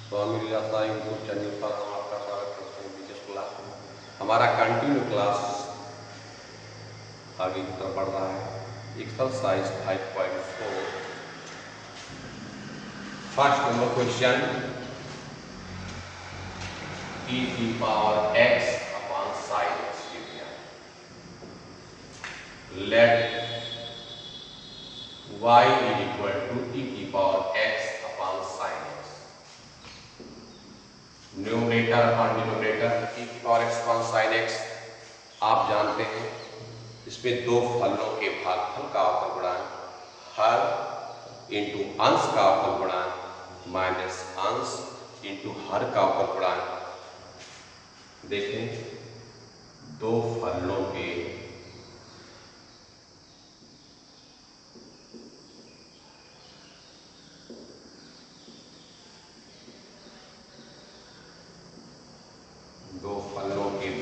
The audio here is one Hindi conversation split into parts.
स्वामी लीलाशाह यूट्यूब चैनल पर हम आपका स्वागत करते हैं। बीच क्लास हमारा कंटिन्यू क्लास आगे की तरफ बढ़ रहा है। Exercise 5.4 first number question, e की power x upon sine x दिया है। Let y is equal to e की power x upon sine x। Numerator upon denominator e की power x upon sine x आप जानते हैं, इसमें दो फलों के भागफल का अवकल गुणांक हर इंटू अंश का अवकल गुणांक माइनस अंश इंटू हर का अवकल गुणांक। देखें, दो फलों के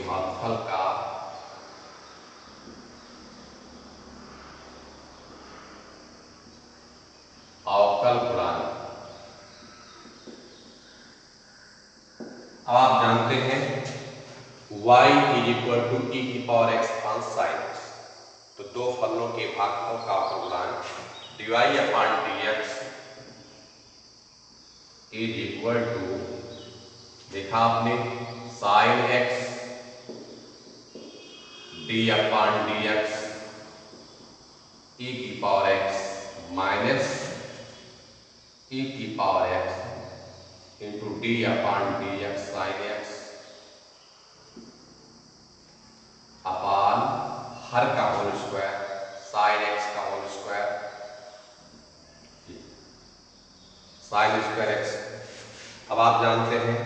भागफल का अवकल गुणांक। अब आप जानते हैं y is equal to e की power x upon sine x। तो दो फलों के भागफल का अवकल गुणांक dy upon dx is equal to, देखा आपने, sine x d upon dx e की पावर x माइनस e की power x into d upon dx sine x upon हर का होल स्क्वायर साइन x का whole square sine square x। अब आप जानते हैं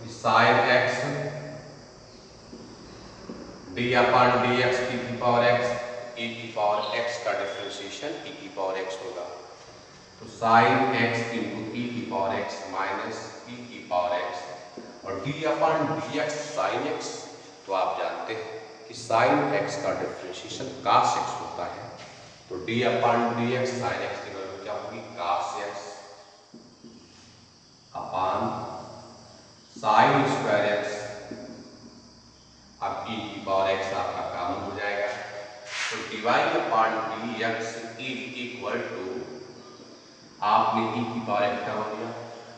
कि sine x d upon dx e की पावर x, e की पावर x का डिफरेंशिएशन e की पावर x होगा। तो साइन x इंटू e की पावर x माइनस e की पावर x और d upon dx sine x। तो आप जानते हैं कि साइन x का डिफरेंशिएशन cos x होता है। तो d upon dx sine x की वैल्यू क्या होगी, cos x upon sine square x। अब e की पावर x आपका कॉमन हो जाएगा। तो divide upon dx is equal to, आपने e की पावर x का हो दिया,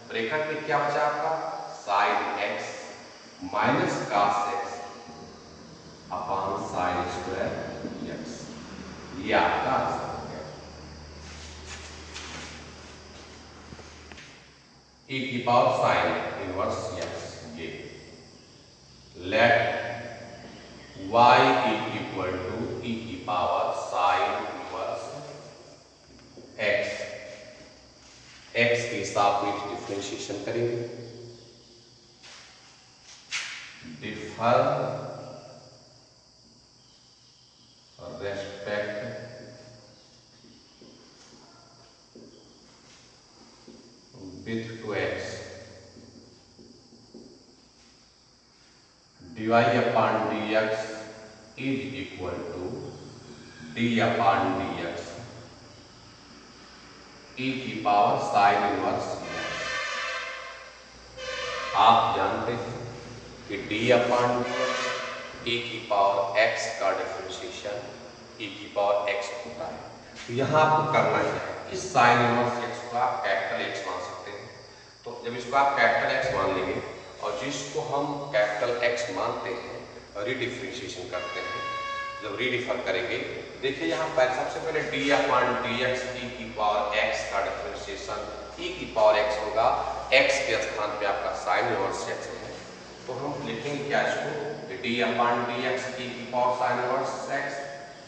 ब्रैकेट में क्या बचा आपका, sine x minus cos x upon sine square x। ये आपका आंसर हो गया। e की पावर साइन इनवर्स x। ये let y is equal to e की power sine inverse x। x के सापेक्ष डिफरेंशिएशन करेंगे। Differ respect with to x dy upon dx is equal to d upon dx e की पावर साइन इनवर्स x। आप जानते हैं कि d अपॉन dx e की पावर x का डिफरेंशिएशन e की पावर x होता है। तो यहाँ आपको करना है, इस साइन इनवर्स x को आप कैपिटल X मान सकते हैं। तो जब इसको आप कैपिटल X मान लेंगे और जिसको हम कैपिटल X मानते हैं रीडिफरेंशिएशन करते हैं, जब रीडिफर करेंगे, देखिए यहाँ पर सबसे पहले d अपॉन dx e की पावर x का डिफरेंशिएशन e की पावर x होगा। x के स्थान पे आपका साइन इनवर्स x है। तो हम लिखेंगे क्या इसको, d अपॉन dx e की power sine inverse x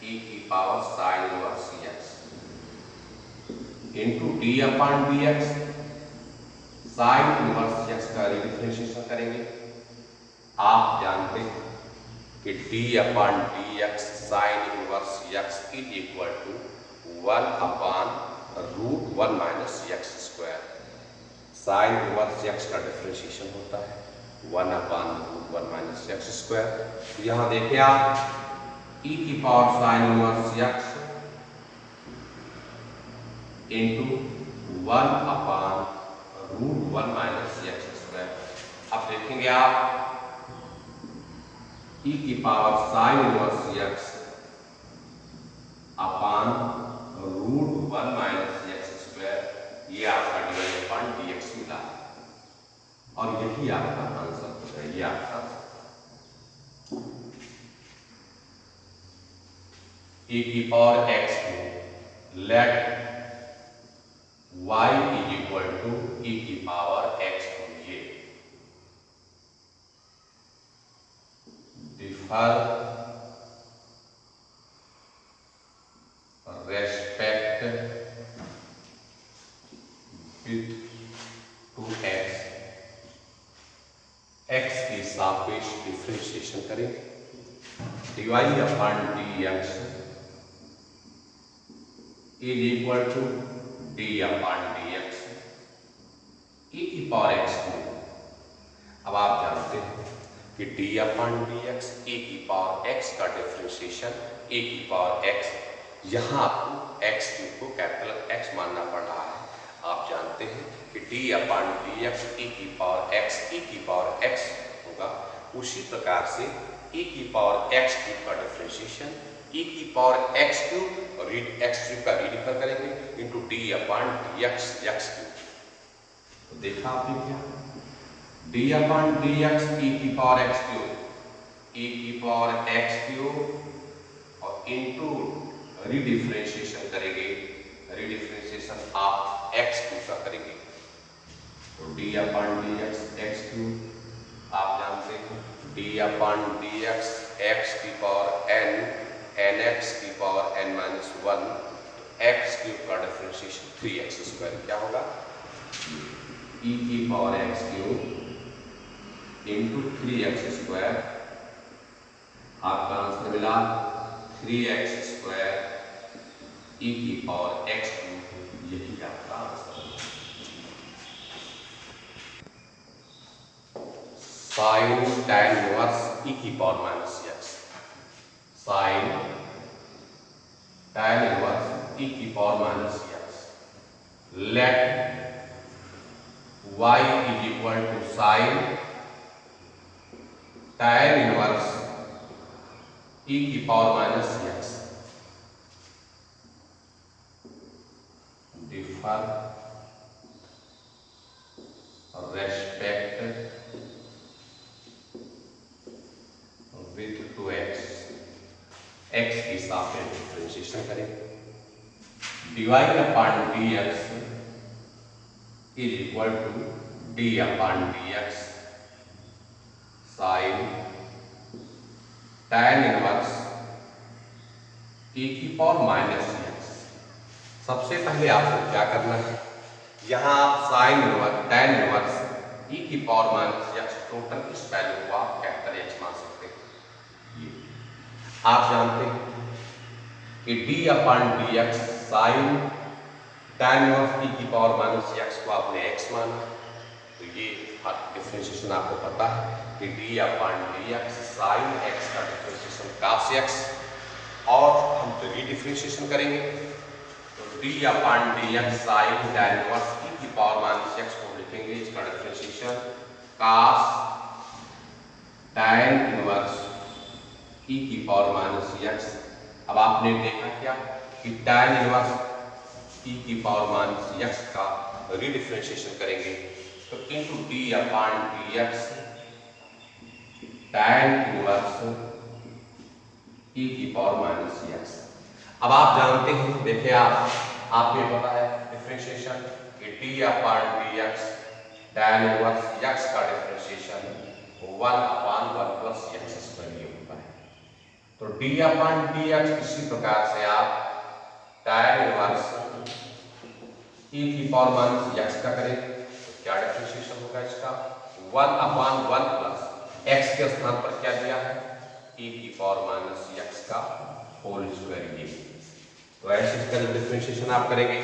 e की power sine inverse x into d upon dx sine inverse x का डिफरेंशिएशन करेंगे। आप जानते हैं कि d upon dx sine inverse x is equal to 1 upon root 1 minus x square. Sine inverse x का डिफरेंशिएशन होता है 1 upon root 1 minus x square. यहाँ देखिए आप e की power sine inverse x into 1 upon root 1 minus x देखेंगे आप e की power sine inverse x upon √1 minus X square, ये आपका डिवाइड अपॉन dx मिला और यही आपका आंसर होगा। ये आपका e की power x cube let y is equal to e की पावर x क्यूब, ये differ respect with to x, x के सापेक्ष डिफरेंशिएशन करेंगे। dy upon dx is equal to d upon dx e की पावर x क्यूब। अब आप जानते हैं कि d अपॉन dx e की पावर x का डिफरेंशिएशन e की पावर x, यहाँ आपको x क्यूब को कैपिटल X मानना पड़ रहा है। आप जानते हैं कि d अपॉन dx e की पावर x e की पावर x होगा। उसी प्रकार से e की पावर x क्यूब का डिफरेंशिएशन e की पावर x क्यूब और x क्यूब का रीडिफर करेंगे into d upon dx x cube. तो देखा आपने क्या, d अपॉन dx e की पावर x क्यूब, e की पावर x क्यूब और इनटू रीडिफरेंशिएशन करेंगे, रीडिफरेंशिएशन आप x क्यूब का करेंगे तो d upon dx x cube. आप जानते हैं d अपॉन dx x की पावर n, nx की power n minus 1, x cube का डिफरेंशिएशन 3x स्क्वायर क्या होगा, e की power x cube into 3x square. आपका आंसर मिला 3x स्क्वायर e की पावर x क्यूब, यही आपका आंसर है। साइन tan इनवर्स e की power minus x, sine tan inverse e की power minus x, let y is equal to sine tan inverse e की power minus x, differ respect with to x, x के सापेक्ष डिफरेंशिएशन करें। dy upon dx is equal to d upon dx sine tan inverse e की पावर माइनस x। सबसे पहले आपको क्या करना है, यहाँ आप sine inverse tan inverse e की पावर माइनस x टोटल इस वैल्यू को आप कैपिटल X मान सकते हैं। ये आप जानते हैं कि d upon dx sine tan inverse e की पावर माइनस x को आपने x माना, तो ये डिफरेंशिएशन आपको पता है कि d upon dx sine x का डिफरेंशिएशन cos x, और हम तो रीडिफरेंशिएशन करेंगे तो d upon dx sine tan inverse e की पावर माइनस x को लिखेंगे, इसका differentiation cos tan inverse e की पावर माइनस x। अब आपने देखा क्या कि tan इनवर्स e की पावर माइनस x का रीडिफरेंशिएशन करेंगे तो into d upon dx tan inverse e की पावर माइनस x। अब आप जानते हैं, देखिए आपको पता है डिफरेंशिएशन कि d upon dx tan inverse x का differentiation 1 upon 1 plus x square होता है। तो d अपॉन dx इसी प्रकार से आप tan इनवर्स e की पावर माइनस x का करें तो क्या डिफरेंशिएशन होगा इसका 1 अपॉन 1 प्लस x के स्थान पर क्या दिया है e की पावर माइनस x का होल स्क्वायर। ये तो ऐसे इसका डिफरेंशिएशन आप करेंगे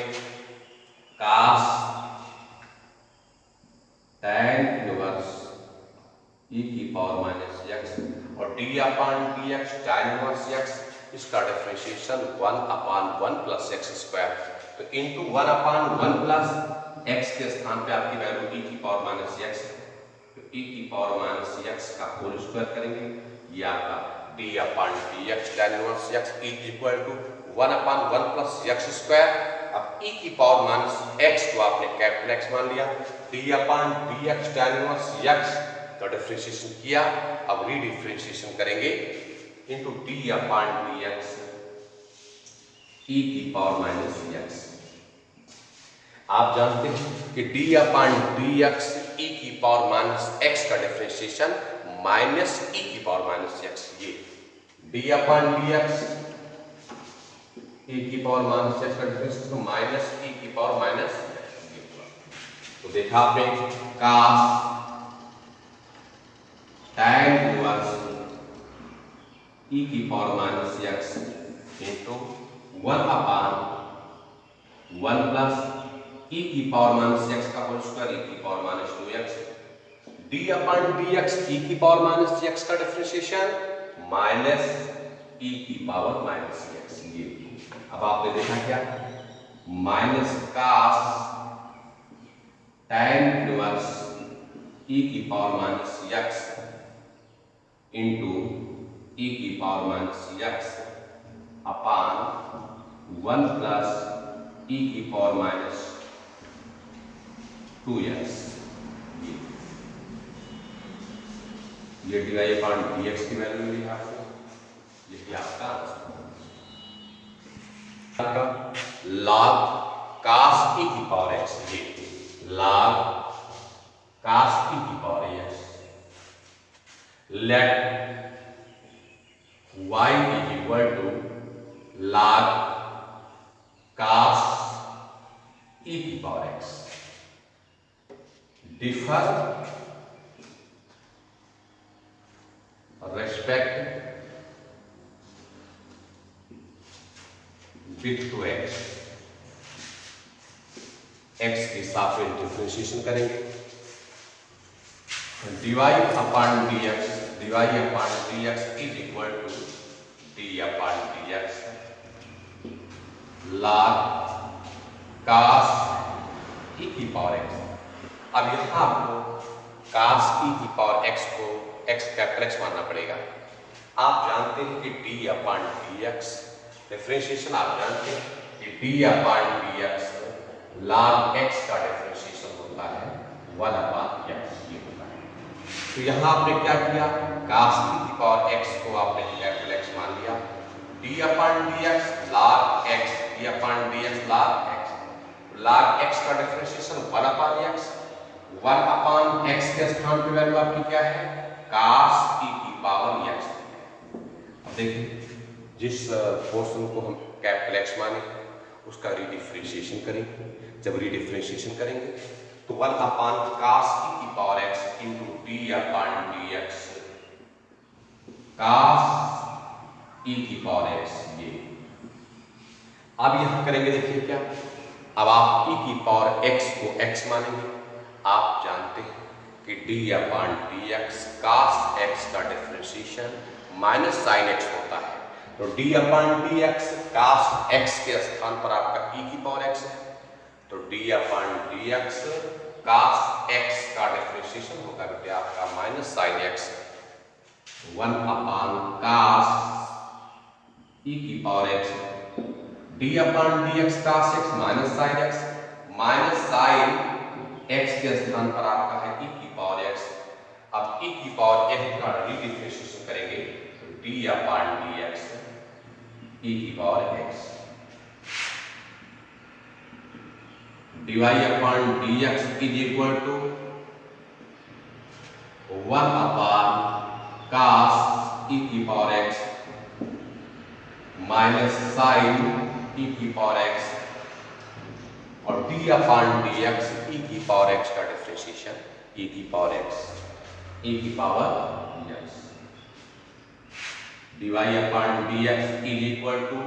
cos tan इनवर्स e की पावर माइनस x और d upon dx tan inverse x, इसका differentiation 1 upon 1 plus x square. तो इनटू 1 अपॉन 1 प्लस x के स्थान पे आपकी वैल्यू e की पावर माइनस x है तो e की पावर माइनस x का होल स्क्वायर करेंगे, ये आपका d upon dx tan inverse x is equal to 1/1 plus x square. अब e की पावर माइनस x को आपने कैपिटल X मान लिया, d upon dx tan inverse x का डिफरेंशिएशन किया। अब रीडिफरेंशिएशन करेंगे into d upon dx e की पावर माइनस x। आप जानते हैं कि d अपॉन dx e की पावर माइनस x का डिफरेंशिएशन माइनस e की पावर माइनस x, ये d अपॉन dx e की पावर माइनस x का डिफरेंशिएशन माइनस e की पावर माइनस x। तो देखा आपने cos tan इनवर्स e की power minus x into 1/1 plus e की पावर माइनस x का होल स्क्वायर e की power minus 2x, d upon dx e की पावर माइनस x का डिफरेंशिएशन माइनस e की पावर माइनस x। ये अब आपने देखा क्या, minus cos tan inverse e की power minus x into e की power minus x upon 1 plus e की पावर माइनस 2x। ये dy अपॉन dx की वैल्यू मिली आपको, ये आपका log cos e की पावर x, ये log cos e की power x, let y is equal to log cos e की power x, differ respect with to x, x के साथ में डिफरेंशिएशन करेंगे, dy upon dx is equal to d upon dx log cos e की पावर x। अब यहाँ आपको cos e की पावर x को x कैपिटल X मानना पड़ेगा। आप जानते हैं कि d अपॉन dx डिफरेंशिएशन, आप जानते हैं कि d upon dx log x का डिफरेंशिएशन होता है 1 अपॉन x, ये होता है। तो यहाँ आपने क्या किया, cos e की पावर x को आपने कैपिटल X मान लिया, d upon dx log x, d upon dx log x, log x का differentiation 1 upon x, 1 upon x के स्थान पे वैल्यू आपकी क्या है, cos e की पावर x। अब देखिए जिस पोर्शन को हम कैपिटल X माने उसका रीडिफरेंशिएशन करेंगे, जब रीडिफरेंशिएशन करेंगे तो 1 अपॉन cos e की power x into d upon dx cos e की पावर x, ये अब यहां करेंगे। देखिए क्या, अब आप e की पावर x को x मानेंगे। आप जानते हैं कि d upon dx cos x का डिफरेंशिएशन माइनस साइन x होता है, तो d upon dx cos x के स्थान पर आपका e की पावर x है, तो d upon dx cos x का डिफरेंशिएशन होगा बेटे आपका minus sine x 1 upon cos e की power x, d upon dx cos x minus sine x, minus sine x के स्थान पर आपका है e की पावर x। अब e की पावर x का रीडिफरेंशिएशन करेंगे तो d अपॉन dx e की power x, dy upon dx is equal to 1 upon cos e की power x minus sine e की पावर x, और d अपॉन dx e की पावर x का डिफरेंशिएशन e की पावर x, e की power x, dy upon dx is equal to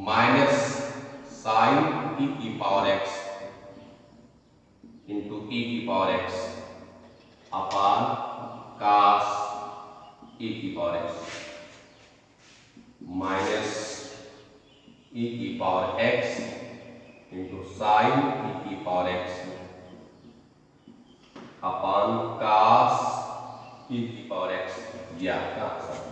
minus sine e की पावर x इंटू e की power x upon cos e की पावर x माइनस e की power x into sine e की power x upon cos e की पावर x, ये आपका आंसर।